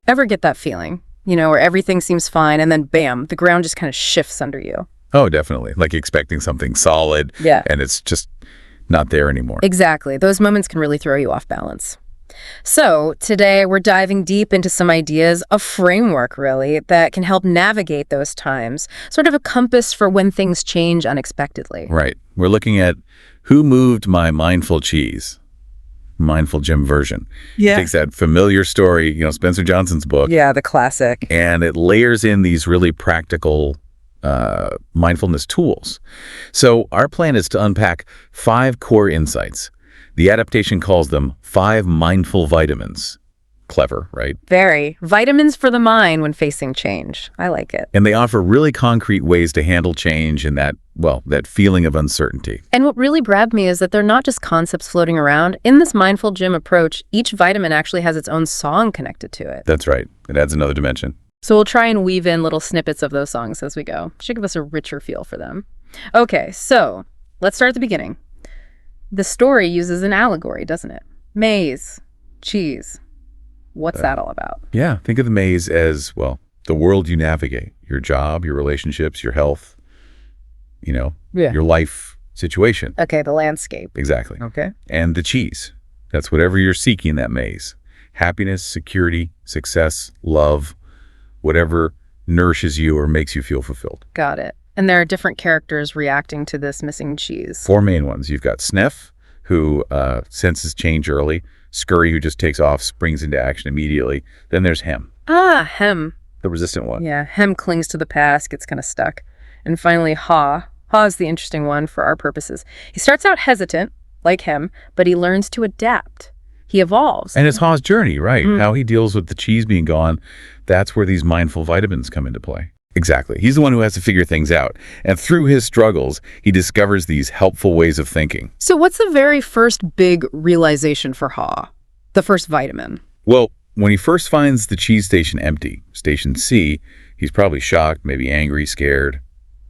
Ever get that feeling, where everything seems fine and then bam, the ground just kind of shifts under you? Oh, definitely. Like expecting something solid. Yeah. And it's just not there anymore. Exactly. Those moments can really throw you off balance. So today we're diving deep into some ideas, a framework really, that can help navigate those times, sort of a compass for when things change unexpectedly. Right. We're looking at who moved my mindful cheese, MINDFULGym version. Yeah. It takes that familiar story, Spencer Johnson's book. Yeah, the classic. And it layers in these really practical mindfulness tools. So our plan is to unpack 5 core insights. The adaptation calls them 5 mindful vitamins. Clever, right? Very. Vitamins for the mind when facing change. I like it. And they offer really concrete ways to handle change and that feeling of uncertainty. And what really grabbed me is that they're not just concepts floating around. In this MINDFULGym approach, each vitamin actually has its own song connected to it. That's right. It adds another dimension. So we'll try and weave in little snippets of those songs as we go. Should give us a richer feel for them. Okay, so let's start at the beginning. The story uses an allegory, doesn't it? Maize, cheese. What's that all about? Yeah, think of the maze as, the world you navigate. Your job, your relationships, your health, your life situation. Okay, the landscape. Exactly. Okay. And the cheese. That's whatever you're seeking in that maze. Happiness, security, success, love, whatever nourishes you or makes you feel fulfilled. Got it. And there are different characters reacting to this missing cheese. 4 main ones. You've got Sniff, who senses change early. Scurry, who just takes off, springs into action immediately. Then there's Hem. Hem. The resistant one. Yeah, Hem clings to the past, gets kind of stuck. And finally, Ha. Ha is the interesting one for our purposes. He starts out hesitant, like Hem, but he learns to adapt. He evolves. And it's Ha's journey, right? How he deals with the cheese being gone. That's where these mindful vitamins come into play. Exactly. He's the one who has to figure things out. And through his struggles, he discovers these helpful ways of thinking. So what's the very first big realization for Ha? The first vitamin? Well, when he first finds the cheese station empty, station C, he's probably shocked, maybe angry, scared.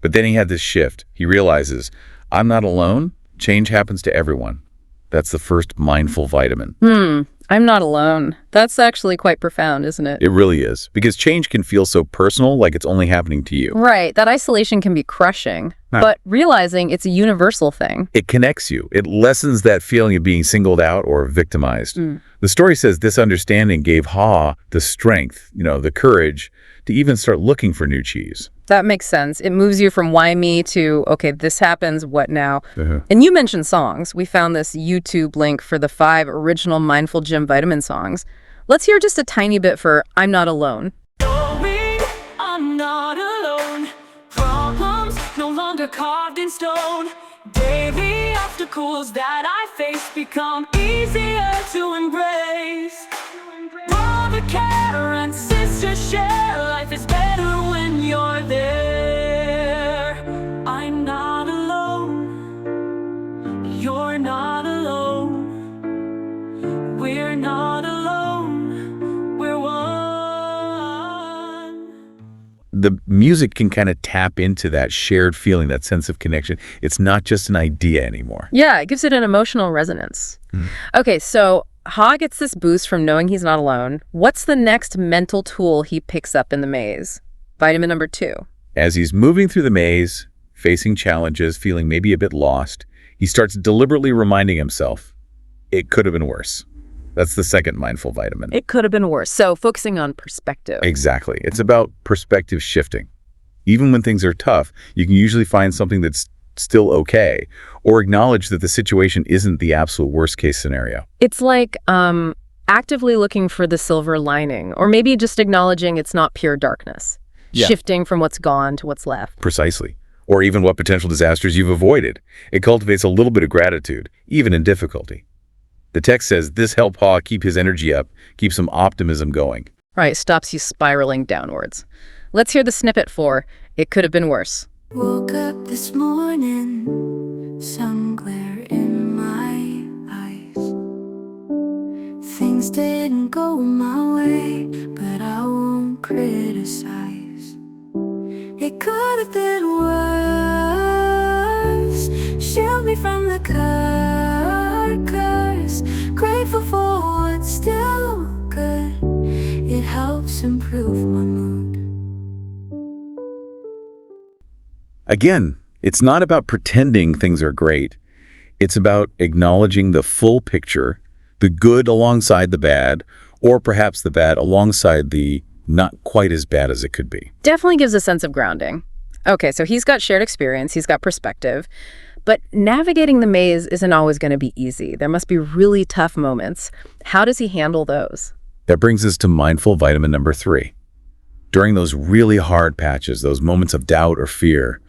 But then he had this shift. He realizes, I'm not alone. Change happens to everyone. That's the first mindful vitamin. I'm not alone. That's actually quite profound, isn't it? It really is. Because change can feel so personal, like it's only happening to you. Right. That isolation can be crushing. Huh. But realizing it's a universal thing. It connects you. It lessens that feeling of being singled out or victimized. The story says this understanding gave Ha the strength, the courage to even start looking for new cheese. That makes sense. It moves you from why me to, okay, this happens, what now? And you mentioned songs. We found this YouTube link for the 5 original MINDFULGym vitamin songs. Let's hear just a tiny bit for I'm Not Alone. I'm not alone. Problems no longer carved in stone. Daily obstacles that I face become easier to embrace. Brother care and sister share. Life is better when you're there. I'm not alone. You're not alone. We're not alone. We're one. The music can kind of tap into that shared feeling, that sense of connection. It's not just an idea anymore. Yeah, it gives it an emotional resonance. Okay, so Ha gets this boost from knowing he's not alone. What's the next mental tool he picks up in the maze? Vitamin number 2. As he's moving through the maze, facing challenges, feeling maybe a bit lost, he starts deliberately reminding himself, it could have been worse. That's the second mindful vitamin. It could have been worse. So focusing on perspective. Exactly. It's about perspective shifting. Even when things are tough, you can usually find something that's still okay, or acknowledge that the situation isn't the absolute worst case scenario. It's like actively looking for the silver lining, or maybe just acknowledging it's not pure darkness. Yeah. Shifting from what's gone to what's left. Precisely. Or even what potential disasters you've avoided. It cultivates a little bit of gratitude, even in difficulty. The text says this helps Ha keep his energy up, keep some optimism going. Right, stops you spiraling downwards. Let's hear the snippet for It Could Have Been Worse. Woke up this morning, sun glare in my eyes. Things didn't go my way, but I won't criticize. It could have been worse. Shield me from the curse. Grateful for what's still good. It helps improve my mood. Again, it's not about pretending things are great. It's about acknowledging the full picture, the good alongside the bad, or perhaps the bad alongside the not quite as bad as it could be. Definitely gives a sense of grounding. Okay, so he's got shared experience, he's got perspective, but navigating the maze isn't always going to be easy. There must be really tough moments. How does he handle those? That brings us to mindful vitamin number 3. During those really hard patches, those moments of doubt or fear,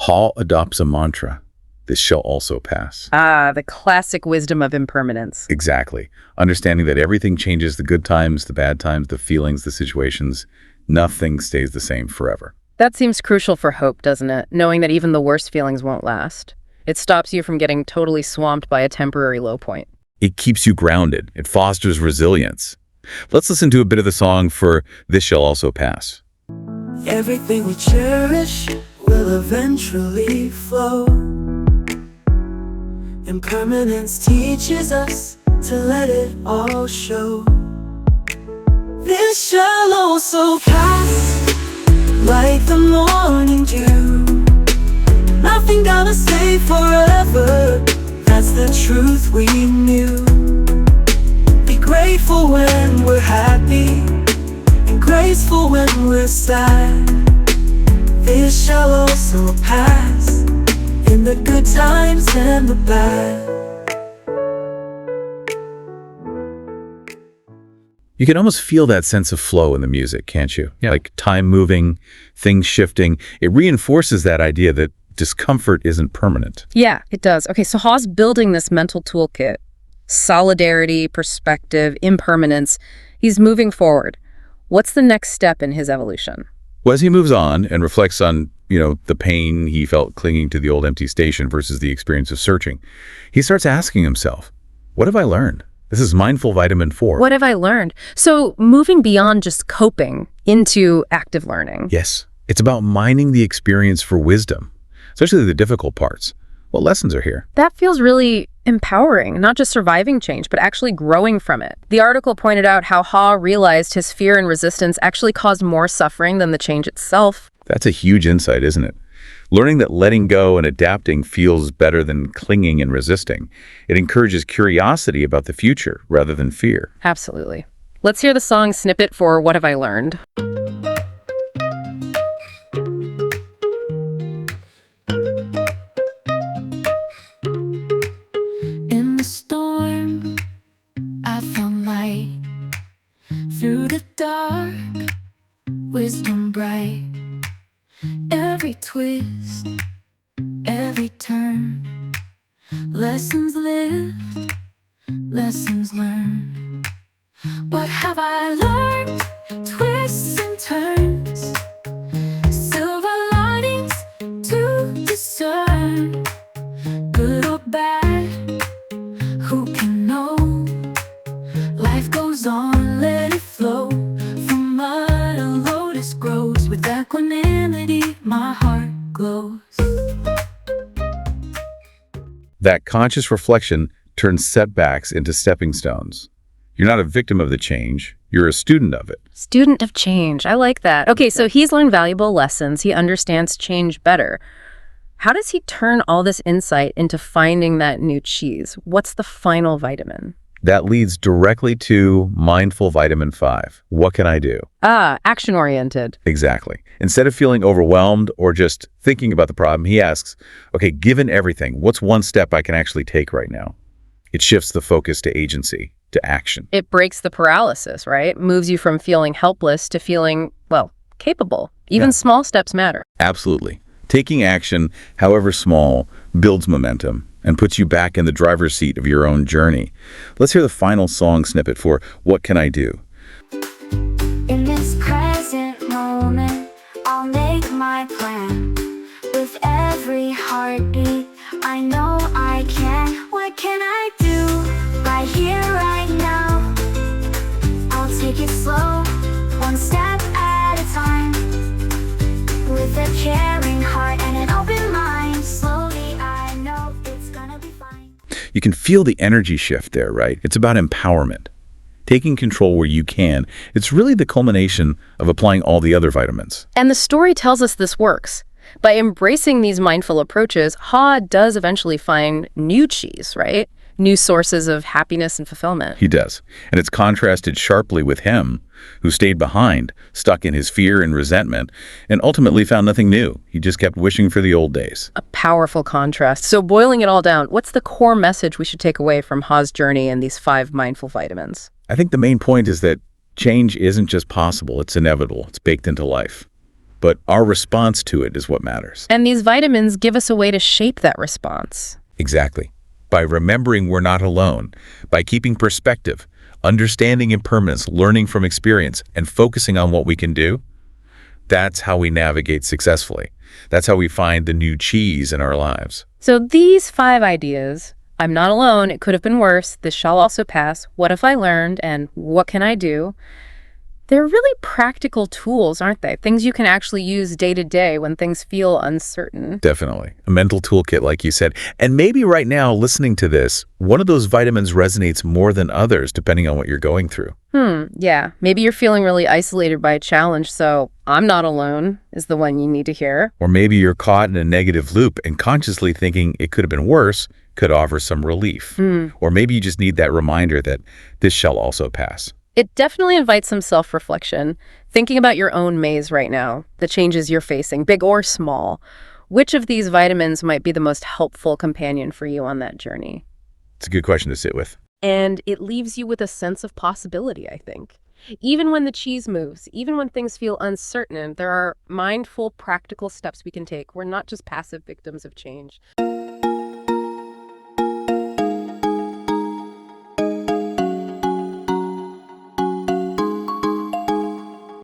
Hall adopts a mantra: this shall also pass. Ah, the classic wisdom of impermanence. Exactly. Understanding that everything changes, the good times, the bad times, the feelings, the situations. Nothing stays the same forever. That seems crucial for hope, doesn't it? Knowing that even the worst feelings won't last. It stops you from getting totally swamped by a temporary low point. It keeps you grounded. It fosters resilience. Let's listen to a bit of the song for This Shall Also Pass. Everything we cherish will eventually flow. Impermanence teaches us to let it all show. This shall also pass, like the morning dew. Nothing gonna stay forever, that's the truth we knew. Be grateful when we're happy, and graceful when we're sad. This shall also pass, in the good times and the bad. You can almost feel that sense of flow in the music, can't you? Yeah. Like time moving, things shifting. It reinforces that idea that discomfort isn't permanent. Yeah, it does. Okay, so Haw's building this mental toolkit. Solidarity, perspective, impermanence. He's moving forward. What's the next step in his evolution? Well, as he moves on and reflects on, the pain he felt clinging to the old empty station versus the experience of searching, he starts asking himself, what have I learned? This is mindful vitamin 4. What have I learned? So moving beyond just coping into active learning. Yes, it's about mining the experience for wisdom, especially the difficult parts. What lessons are here? That feels really empowering, not just surviving change, but actually growing from it. The article pointed out how Haw realized his fear and resistance actually caused more suffering than the change itself. That's a huge insight, isn't it? Learning that letting go and adapting feels better than clinging and resisting. It encourages curiosity about the future rather than fear. Absolutely. Let's hear the song Snippet for What Have I Learned? In the storm, I found light. Through the dark, wisdom bright. Every twist, every turn, lessons lived, lessons learned. What have I learned? Twists and turns, silver linings to discern. Good or bad, who can know? Life goes on, let it flow. From mud a lotus grows. With equanimity, my heart glows. That conscious reflection turns setbacks into stepping stones. You're not a victim of the change, you're a student of it. Student of change. I like that. Okay, so he's learned valuable lessons. He understands change better. How does he turn all this insight into finding that new cheese? What's the final vitamin? That leads directly to mindful vitamin 5. What can I do? Ah, action-oriented. Exactly. Instead of feeling overwhelmed or just thinking about the problem, he asks, okay, given everything, what's one step I can actually take right now? It shifts the focus to agency, to action. It breaks the paralysis, right? Moves you from feeling helpless to feeling, well, capable. Even small steps matter. Absolutely. Taking action, however small, builds momentum and puts you back in the driver's seat of your own journey. Let's hear the final song snippet for What Can I Do? In this present moment, I'll make my plan. With every heartbeat, I know I can. What can I do? Right here, right now. I'll take it slow, one step at a time. With a caring heart and an open mind, slowly I know it's gonna be fine. You can feel the energy shift there, right? It's about empowerment. taking control where you can. It's really the culmination of applying all the other vitamins. And the story tells us this works. By embracing these mindful approaches, Ha does eventually find new cheese, right? New sources of happiness and fulfillment. He does. And it's contrasted sharply with him, who stayed behind, stuck in his fear and resentment, and ultimately found nothing new. He just kept wishing for the old days. A powerful contrast. So boiling it all down, what's the core message we should take away from Ha's journey and these 5 mindful vitamins? I think the main point is that change isn't just possible, it's inevitable. It's baked into life. But our response to it is what matters. And these vitamins give us a way to shape that response. Exactly. By remembering we're not alone, by keeping perspective, understanding impermanence, learning from experience, and focusing on what we can do, that's how we navigate successfully. That's how we find the new cheese in our lives. So these 5 ideas, I'm not alone, it could have been worse, this shall also pass, what if I learned, and what can I do? They're really practical tools, aren't they? Things you can actually use day to day when things feel uncertain. Definitely. A mental toolkit, like you said. And maybe right now, listening to this, one of those vitamins resonates more than others, depending on what you're going through. Yeah. Maybe you're feeling really isolated by a challenge, so I'm not alone is the one you need to hear. Or maybe you're caught in a negative loop and consciously thinking it could have been worse could offer some relief. Or maybe you just need that reminder that this shall also pass. It definitely invites some self-reflection, thinking about your own maze right now, the changes you're facing, big or small. Which of these vitamins might be the most helpful companion for you on that journey? It's a good question to sit with. And it leaves you with a sense of possibility, I think. Even when the cheese moves, even when things feel uncertain, there are mindful, practical steps we can take. We're not just passive victims of change.